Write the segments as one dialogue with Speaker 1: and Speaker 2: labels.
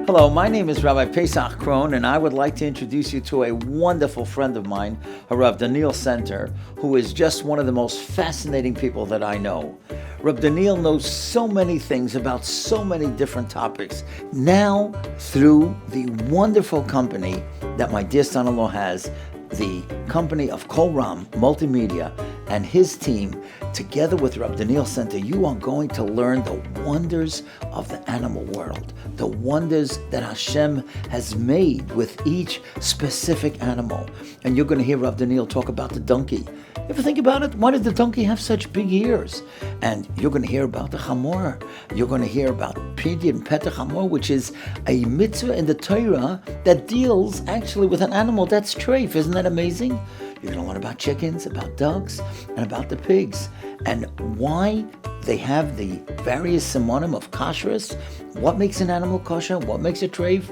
Speaker 1: Hello, my name is Rabbi Paysach Krohn, and I would like to introduce you to a wonderful friend of mine, Rabbi Daniel Senter, who is just one of the most fascinating people that I know. Rabbi Daniel knows so many things about so many different topics. Now, through the wonderful company that my dear son-in-law has, the company of Kolram Multimedia and his team, together with Rabbi Daniel Senter, you are going to learn the wonders of the animal world, the wonders that Hashem has made with each specific animal. And you're going to hear Rabbi Daniel talk about the donkey. Ever think about it? Why did the donkey have such big ears? And you're going to hear about the chamor. You're going to hear about pidyon, chamor, which is a mitzvah in the Torah that deals actually with an animal that's treif. Isn't that amazing? You're going to learn about chickens, about ducks, and about the pigs, and why they have the various simonim of kosherous, what makes an animal kosher, what makes it treif,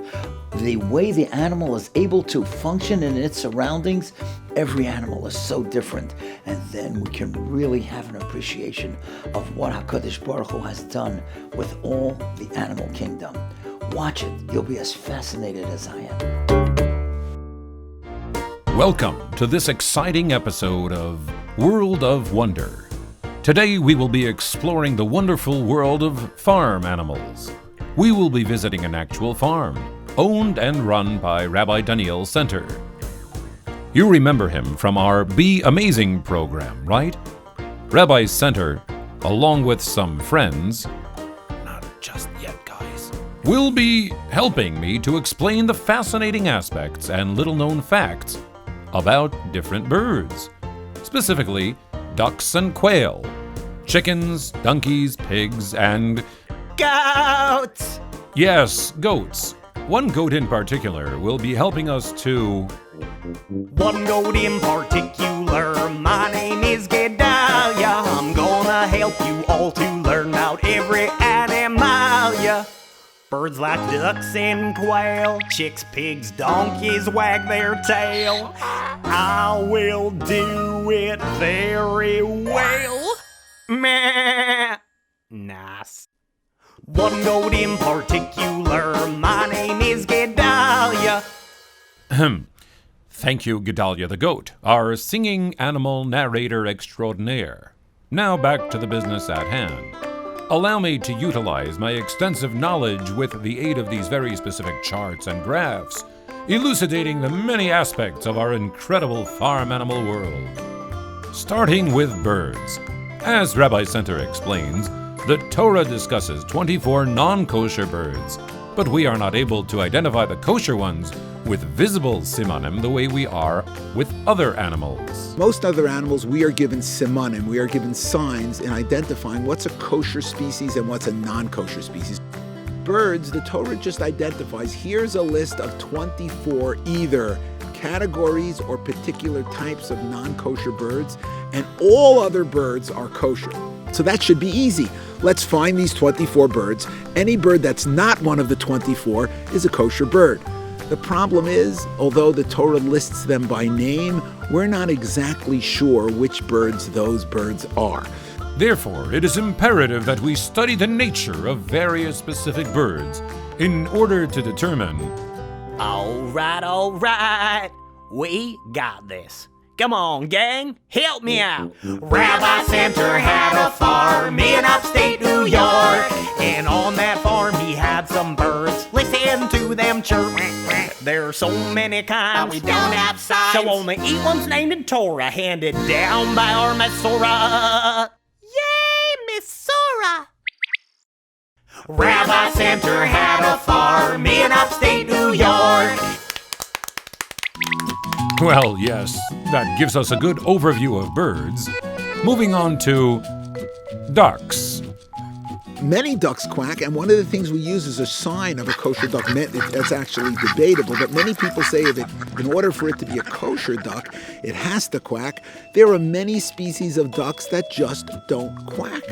Speaker 1: the way the animal is able to function in its surroundings. Every animal is so different, and then we can really have an appreciation of what HaKadosh Baruch Hu has done with all the animal kingdom. Watch it. You'll be as fascinated as I am.
Speaker 2: Welcome to this exciting episode of World of Wonder. Today we will be exploring the wonderful world of farm animals. We will be visiting an actual farm, owned and run by Rabbi Daniel Senter. You remember him from our Be Amazing program, right? Rabbi Senter, along with some friends, not just yet guys, will be helping me to explain the fascinating aspects and little-known facts about different birds, specifically ducks and quail, chickens, donkeys, pigs, and
Speaker 3: goats!
Speaker 2: Yes, goats. One goat in particular will be helping us to...
Speaker 3: One goat in particular, my name is Gedalia. I'm gonna help you all to learn about every animal, yeah. Birds like ducks and quail, chicks, pigs, donkeys wag their tail. I will do it very well. Meh. Nice. One goat in particular, my name is Gedalia.
Speaker 2: Thank you, Gedalia the goat, our singing animal narrator extraordinaire. Now back to the business at hand. Allow me to utilize my extensive knowledge with the aid of these very specific charts and graphs, elucidating the many aspects of our incredible farm animal world. Starting with birds. As Rabbi Senter explains, the Torah discusses 24 non-kosher birds, but we are not able to identify the kosher ones with visible simanim the way we are with other animals.
Speaker 4: Most other animals, we are given simanim, we are given signs in identifying what's a kosher species and what's a non-kosher species. Birds, the Torah just identifies, here's a list of 24 either categories or particular types of non-kosher birds, and all other birds are kosher. So that should be easy. Let's find these 24 birds. Any bird that's not one of the 24 is a kosher bird. The problem is, although the Torah lists them by name, we're not exactly sure which birds those birds are.
Speaker 2: Therefore, it is imperative that we study the nature of various specific birds in order to determine...
Speaker 3: All right. We got this. Come on, gang, help me out. Rabbi Senter had a farm in upstate New York, and on that farm he had some birds. Listen to them chirp. There are so many kinds,
Speaker 5: but we don't have signs.
Speaker 3: So only eat one's named in Torah, handed down by our Masorah.
Speaker 5: Yay, Masorah!
Speaker 3: Rabbi Senter had a farm in upstate New York.
Speaker 2: Well, yes, that gives us a good overview of birds. Moving on to ducks.
Speaker 4: Many ducks quack, and one of the things we use as a sign of a kosher duck, that's actually debatable, but many people say that in order for it to be a kosher duck, it has to quack. There are many species of ducks that just don't quack.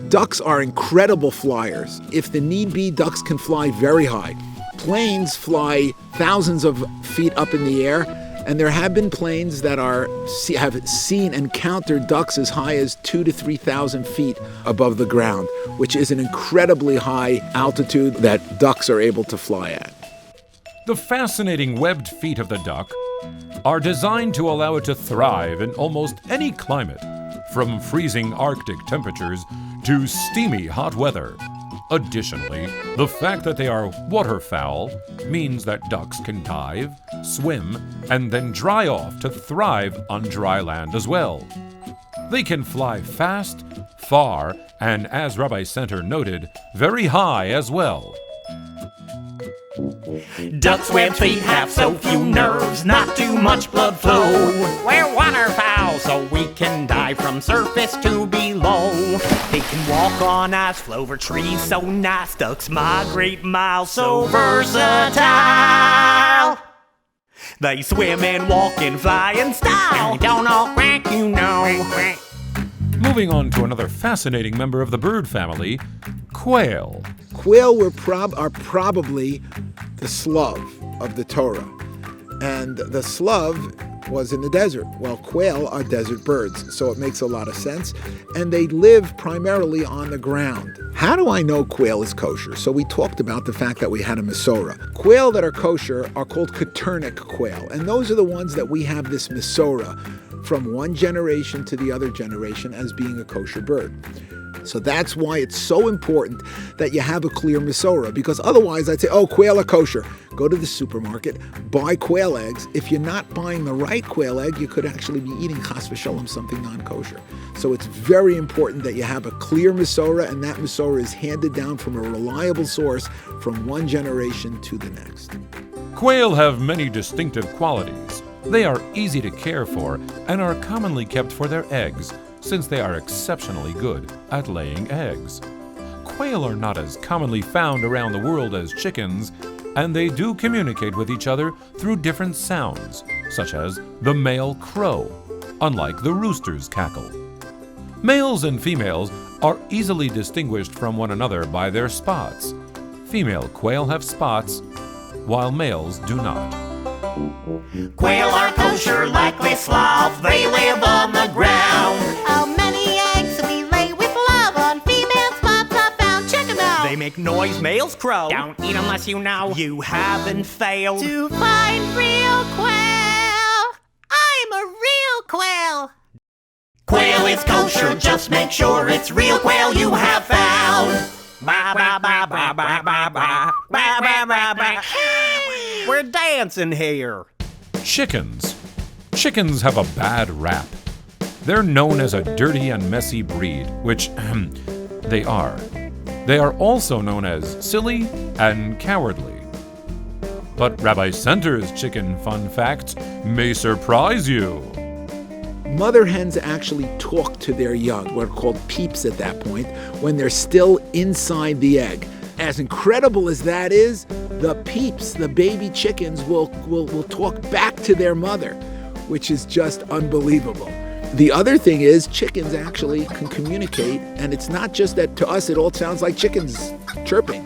Speaker 4: Ducks are incredible flyers. If the need be, ducks can fly very high. Planes fly thousands of feet up in the air, and there have been planes that have seen and counted ducks as high as 2,000 to 3,000 feet above the ground. which is an incredibly high altitude that ducks are able to fly at.
Speaker 2: The fascinating webbed feet of the duck are designed to allow it to thrive in almost any climate, from freezing Arctic temperatures to steamy hot weather. Additionally, the fact that they are waterfowl means that ducks can dive, swim, and then dry off to thrive on dry land as well. They can fly fast, far, and as Rabbi Senter noted, very high as well.
Speaker 3: Ducks' webbed feet have so few nerves, not too much blood flow. We're waterfowl, so we can dive from surface to below. They can walk on ice, flow over trees so nice. Ducks migrate miles, so versatile. They swim and walk and fly in style. And they don't all quack, you know.
Speaker 2: Moving on to another fascinating member of the bird family, quail.
Speaker 4: Quail are probably the slove of the Torah. And the slove was in the desert. Well, quail are desert birds, so it makes a lot of sense. And they live primarily on the ground. How do I know quail is kosher? So we talked about the fact that we had a Masorah. Quail that are kosher are called Quaternic quail. And those are the ones that we have this Masorah from one generation to the other generation as being a kosher bird. So that's why it's so important that you have a clear Masorah, because otherwise I'd say, oh, quail are kosher. Go to the supermarket, buy quail eggs. If you're not buying the right quail egg, you could actually be eating chas v'sholem, something non-kosher. So it's very important that you have a clear Masorah, and that Masorah is handed down from a reliable source from one generation to the next.
Speaker 2: Quail have many distinctive qualities. They are easy to care for and are commonly kept for their eggs, since they are exceptionally good at laying eggs. Quail are not as commonly found around the world as chickens, and they do communicate with each other through different sounds, such as the male crow, unlike the rooster's cackle. Males and females are easily distinguished from one another by their spots. Female quail have spots, while males do not.
Speaker 3: Quail are kosher like we Slav, they live on the ground.
Speaker 5: How many eggs we lay with love on female spots I found? Check 'em out.
Speaker 3: They make noise, males crow. Don't eat unless you know you haven't failed
Speaker 5: To find real quail, I'm a real quail.
Speaker 3: Quail is kosher, just make sure it's real quail you have found. Ba ba ba ba ba ba ba ba ba ba ba. We're dancing here.
Speaker 2: Chickens. Chickens have a bad rap. They're known as a dirty and messy breed, which they are. They are also known as silly and cowardly. But Rabbi Senter's chicken fun facts may surprise you.
Speaker 4: Mother hens actually talk to their young, what are called peeps at that point, when they're still inside the egg. As incredible as that is, the peeps, the baby chickens, will talk back to their mother, which is just unbelievable. The other thing is chickens actually can communicate, and it's not just that to us it all sounds like chickens chirping.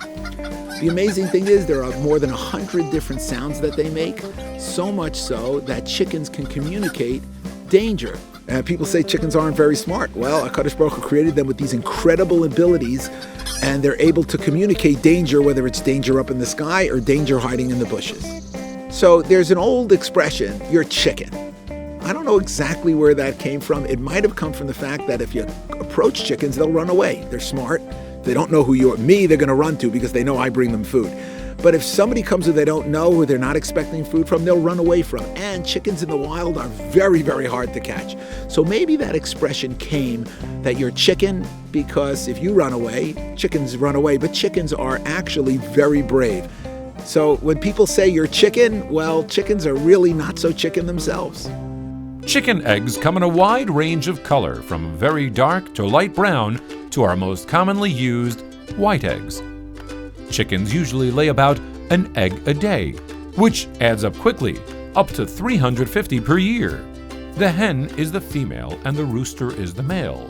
Speaker 4: The amazing thing is there are more than 100 different sounds that they make, so much so that chickens can communicate danger. People say chickens aren't very smart. Well, HaKadosh Baruch Hu created them with these incredible abilities, and they're able to communicate danger, whether it's danger up in the sky or danger hiding in the bushes. So there's an old expression, you're chicken. I don't know exactly where that came from. It might have come from the fact that if you approach chickens, they'll run away. They're smart. They don't know who you are. Me, they're going to run to because they know I bring them food. But if somebody comes who they don't know, who they're not expecting food from, they'll run away from. And chickens in the wild are very, very hard to catch. So maybe that expression came that you're chicken, because if you run away, chickens run away, but chickens are actually very brave. So when people say you're chicken, well, chickens are really not so chicken themselves.
Speaker 2: Chicken eggs come in a wide range of color, from very dark to light brown to our most commonly used white eggs. Chickens usually lay about an egg a day, which adds up quickly, up to 350 per year. The hen is the female and the rooster is the male.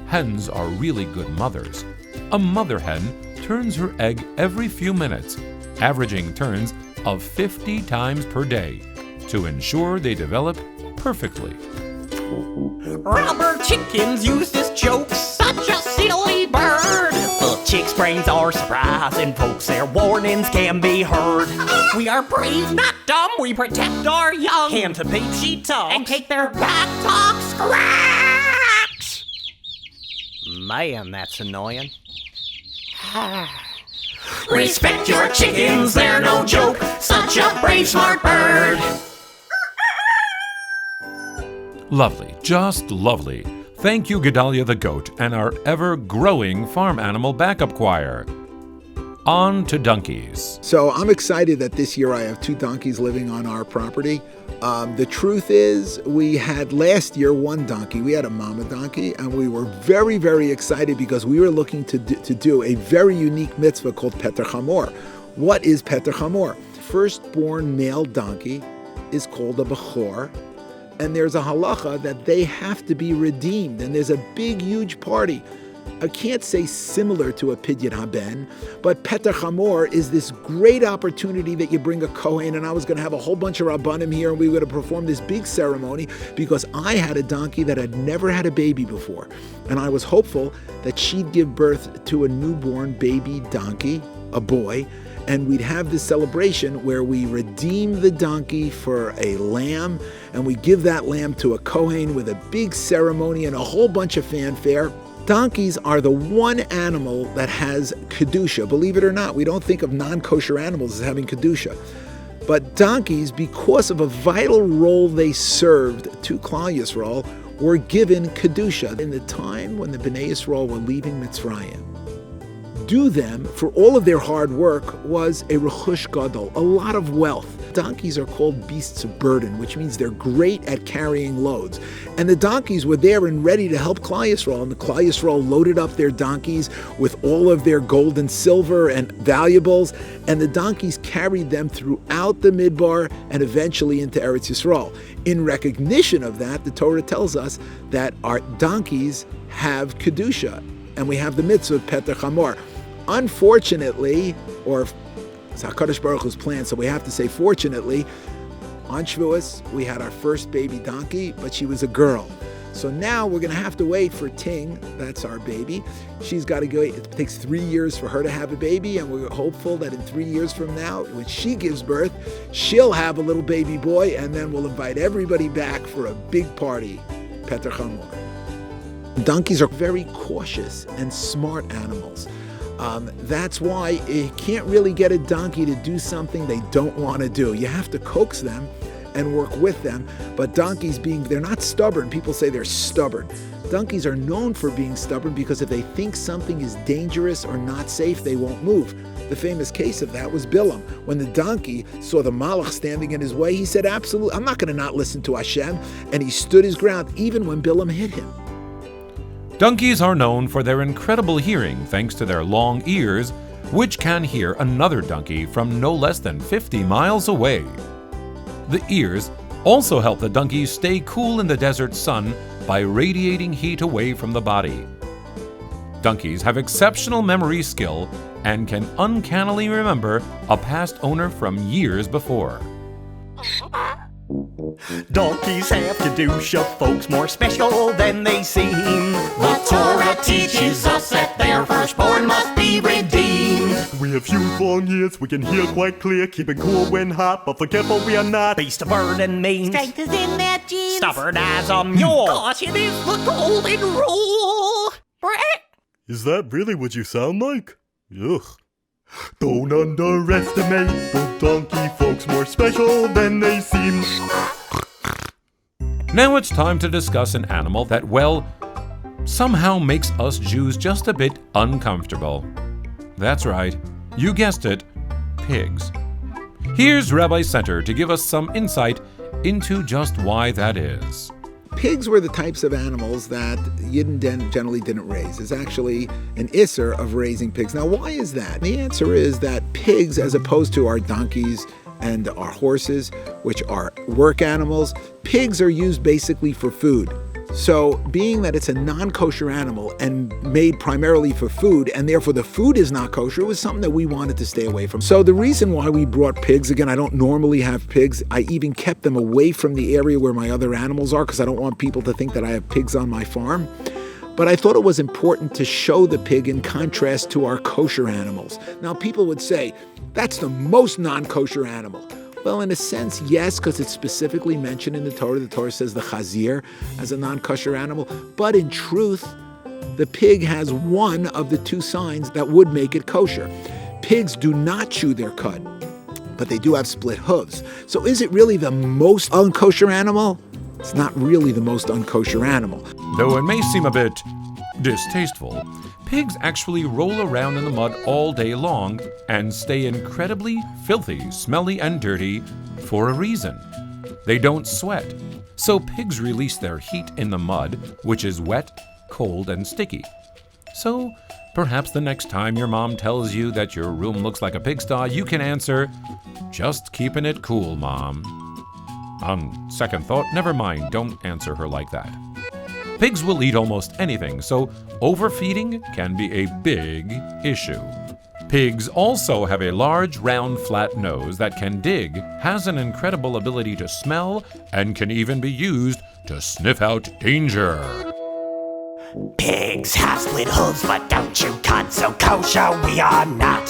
Speaker 2: Hens are really good mothers. A mother hen turns her egg every few minutes, averaging turns of 50 times per day, to ensure they develop perfectly.
Speaker 3: Rubber chickens use this joke, such a silly bird. But chicks' brains are surprising, folks. Their warnings can be heard. We are brave, not dumb. We protect our young. Hand to peep, she talks. And take their back talk scratch. Man, that's annoying. Respect your chickens, they're no joke. Such a brave, smart bird.
Speaker 2: Lovely, just lovely. Thank you, Gedalia the goat, and our ever-growing farm animal backup choir. On to donkeys.
Speaker 4: So I'm excited that this year I have 2 donkeys living on our property. The truth is, we had last year 1 donkey. We had a mama donkey, and we were very, very excited because we were looking to do a very unique mitzvah called Peter Chamor. What is Peter Chamor? Firstborn male donkey is called a bechor, and there's a halacha that they have to be redeemed, and there's a big, huge party. I can't say similar to a pidyon haben, but Peter Chamor is this great opportunity that you bring a kohen, and I was going to have a whole bunch of rabbanim here, and we were going to perform this big ceremony because I had a donkey that had never had a baby before, and I was hopeful that she'd give birth to a newborn baby donkey, a boy, and we'd have this celebration where we redeem the donkey for a lamb, and we give that lamb to a kohen with a big ceremony and a whole bunch of fanfare. Donkeys are the one animal that has kedusha. Believe it or not, we don't think of non-kosher animals as having kedusha. But donkeys, because of a vital role they served to Klal Yisrael, were given kedusha in the time when the Bnei Yisrael were leaving Mitzrayim. Due them for all of their hard work was a rechush gadol, a lot of wealth. Donkeys are called beasts of burden, which means they're great at carrying loads. And the donkeys were there and ready to help Klal Yisrael. And the Klal Yisrael loaded up their donkeys with all of their gold and silver and valuables. And the donkeys carried them throughout the Midbar and eventually into Eretz Yisrael. In recognition of that, the Torah tells us that our donkeys have kedusha. And we have the mitzvah of Peter Chamor. Unfortunately, or it's HaKadosh Baruch Hu's plan, so we have to say fortunately, on Shavuos, we had our first baby donkey, but she was a girl. So now we're going to have to wait for Ting, that's our baby. She's got to go, it takes 3 years for her to have a baby, and we're hopeful that in 3 years from now, when she gives birth, she'll have a little baby boy, and then we'll invite everybody back for a big party, Peter Chamor. Donkeys are very cautious and smart animals. That's why you can't really get a donkey to do something they don't want to do. You have to coax them and work with them. But donkeys they're not stubborn. People say they're stubborn. Donkeys are known for being stubborn because if they think something is dangerous or not safe, they won't move. The famous case of that was Bilam. When the donkey saw the malach standing in his way, he said, absolutely, I'm not going to not listen to Hashem. And he stood his ground even when Bilam hit him.
Speaker 2: Donkeys are known for their incredible hearing thanks to their long ears, which can hear another donkey from no less than 50 miles away. The ears also help the donkey stay cool in the desert sun by radiating heat away from the body. Donkeys have exceptional memory skill and can uncannily remember a past owner from years before.
Speaker 3: Donkeys have kedusha, folks, more special than they seem. The Torah teaches us that their firstborn must be redeemed.
Speaker 6: We have huge long ears, we can hear quite clear, keeping cool when hot, but forgetful we are not.
Speaker 3: Beast of burden means
Speaker 5: Strength is in their genes.
Speaker 3: stubborn as a mule.
Speaker 5: Caution is the golden rule.
Speaker 6: Is that really what you sound like? Ugh. Don't underestimate the donkey, folks, more special than they seem.
Speaker 2: Now it's time to discuss an animal that, well, somehow makes us Jews just a bit uncomfortable. That's right, you guessed it, pigs. Here's Rabbi Senter to give us some insight into just why that is.
Speaker 4: Pigs were the types of animals that Yidden generally didn't raise. There's actually an isser of raising pigs. Now, why is that? The answer is that pigs, as opposed to our donkeys and our horses, which are work animals, pigs are used basically for food. So being that it's a non-kosher animal and made primarily for food, and therefore the food is not kosher, it was something that we wanted to stay away from. So the reason why we brought pigs, again, I don't normally have pigs. I even kept them away from the area where my other animals are because I don't want people to think that I have pigs on my farm. But I thought it was important to show the pig in contrast to our kosher animals. Now, people would say, that's the most non-kosher animal. Well, in a sense, yes, because it's specifically mentioned in the Torah. The Torah says the chazir as a non-kosher animal. But in truth, the pig has one of the two signs that would make it kosher. Pigs do not chew their cud, but they do have split hooves. So is it really the most unkosher animal? It's not really the most unkosher animal.
Speaker 2: Though it may seem a bit distasteful, pigs actually roll around in the mud all day long and stay incredibly filthy, smelly, and dirty for a reason. They don't sweat. So pigs release their heat in the mud, which is wet, cold, and sticky. So perhaps the next time your mom tells you that your room looks like a pigsty, you can answer, "Just keeping it cool, Mom." On second thought, never mind, don't answer her like that. Pigs will eat almost anything, so overfeeding can be a big issue. Pigs also have a large, round, flat nose that can dig, has an incredible ability to smell, and can even be used to sniff out danger.
Speaker 3: Pigs have split hooves, but don't chew cud, so kosher we are not.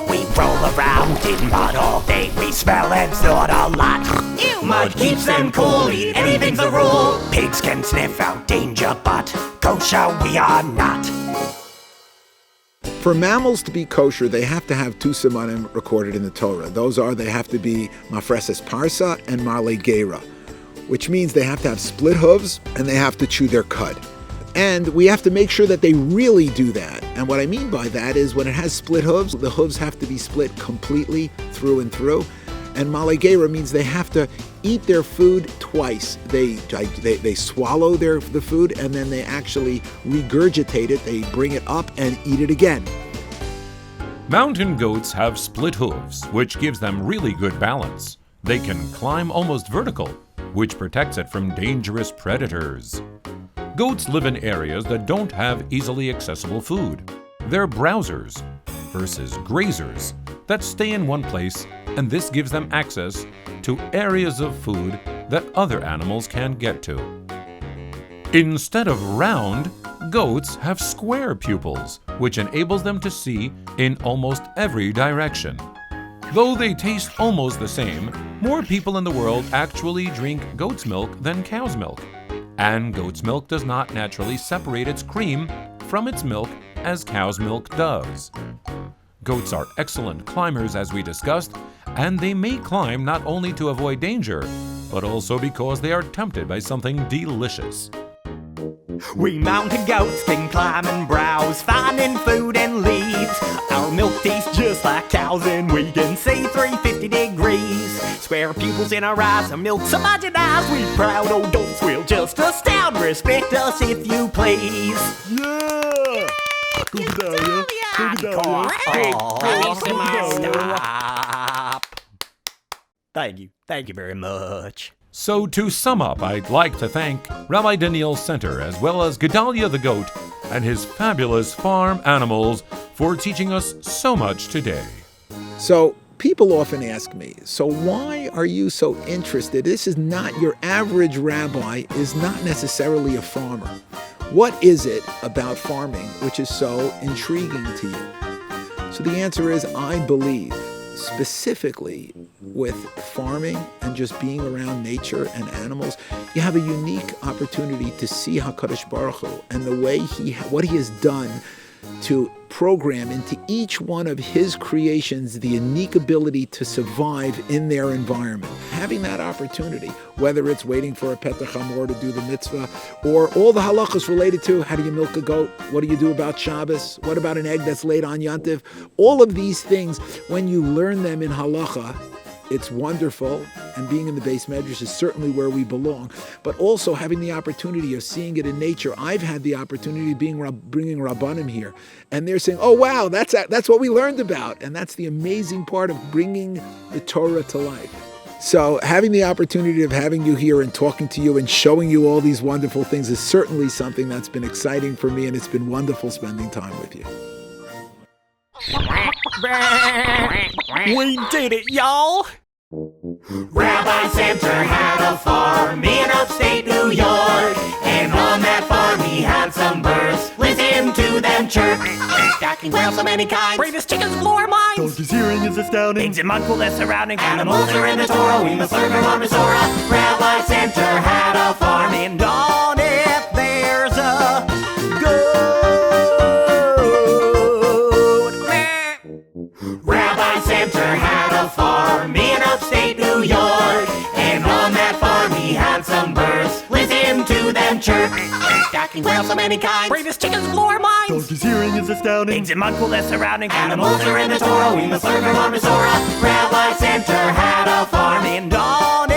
Speaker 3: We roll around in mud all day, we smell and snort a lot.
Speaker 5: Ew.
Speaker 3: Mud keeps them cool, eat anything's a rule. Pigs can sniff out danger, but kosher we are not.
Speaker 4: For mammals to be kosher, they have to have two simanim recorded in the Torah. Those are, they have to be mafreses parsa and marle gera, which means they have to have split hooves and they have to chew their cud. And we have to make sure that they really do that. And what I mean by that is when it has split hooves, the hooves have to be split completely through and through. And malegera means they have to eat their food twice. They swallow the food and then they actually regurgitate it. They bring it up and eat it again.
Speaker 2: Mountain goats have split hooves, which gives them really good balance. They can climb almost vertical, which protects it from dangerous predators. Goats live in areas that don't have easily accessible food. They're browsers versus grazers that stay in one place, and this gives them access to areas of food that other animals can't get to. Instead of round, goats have square pupils, which enables them to see in almost every direction. Though they taste almost the same, more people in the world actually drink goat's milk than cow's milk. And goat's milk does not naturally separate its cream from its milk as cow's milk does. Goats are excellent climbers, as we discussed, and they may climb not only to avoid danger, but also because they are tempted by something delicious.
Speaker 3: We mountain goats can climb and browse, finding food and leaves. Our milk tastes just like cows and we can see 350 degrees. Square pupils in our eyes, our milk's homogenized. We proud old goats will just astound. Respect us if you please.
Speaker 6: Yeah! Go Gedalia! Go Gedalia!
Speaker 3: Stop. Thank you very much.
Speaker 2: So to sum up, I'd like to thank Rabbi Daniel Senter as well as Gedalia the goat and his fabulous farm animals for teaching us so much today.
Speaker 4: So people often ask me, so why are you so interested? This is not your average rabbi, is not necessarily a farmer. What is it about farming which is so intriguing to you? So the answer is, I believe specifically with farming and just being around nature and animals, you have a unique opportunity to see HaKadosh Baruch Hu and the way what he has done to program into each one of his creations the unique ability to survive in their environment. Having that opportunity, whether it's waiting for a chamor to do the mitzvah, or all the halachos related to how do you milk a goat, what do you do about Shabbos, what about an egg that's laid on Yantiv, all of these things, when you learn them in halacha, it's wonderful, and being in the Beis Medrash is certainly where we belong. But also having the opportunity of seeing it in nature. I've had the opportunity of bringing Rabbanim here, and they're saying, "Oh wow, that's what we learned about," and that's the amazing part of bringing the Torah to life. So having the opportunity of having you here and talking to you and showing you all these wonderful things is certainly something that's been exciting for me, and it's been wonderful spending time with you.
Speaker 3: We did it, y'all! Rabbi Senter had a farm in upstate New York, and on that farm he had had some birds. Listen to them chirp. Stacking quails of many kinds. Bravest chickens blow our minds.
Speaker 6: Donkey's hearing is astounding.
Speaker 3: Things in mud, their surroundings. Animals are in the Torah. We must learn from our Torah. Rabbi Senter had a farm, and on it there's a goat. Rabbi Senter had a farm in upstate New York, and on that farm he had some birds. Listen to them chirp. Stacking quails of many kinds. Bravest chickens blow our minds.
Speaker 6: Donkey's hearing is astounding.
Speaker 3: Things in mud, their surroundings. Animals are in the Torah. We must learn from our Torah. Rabbi Senter had a farm, and on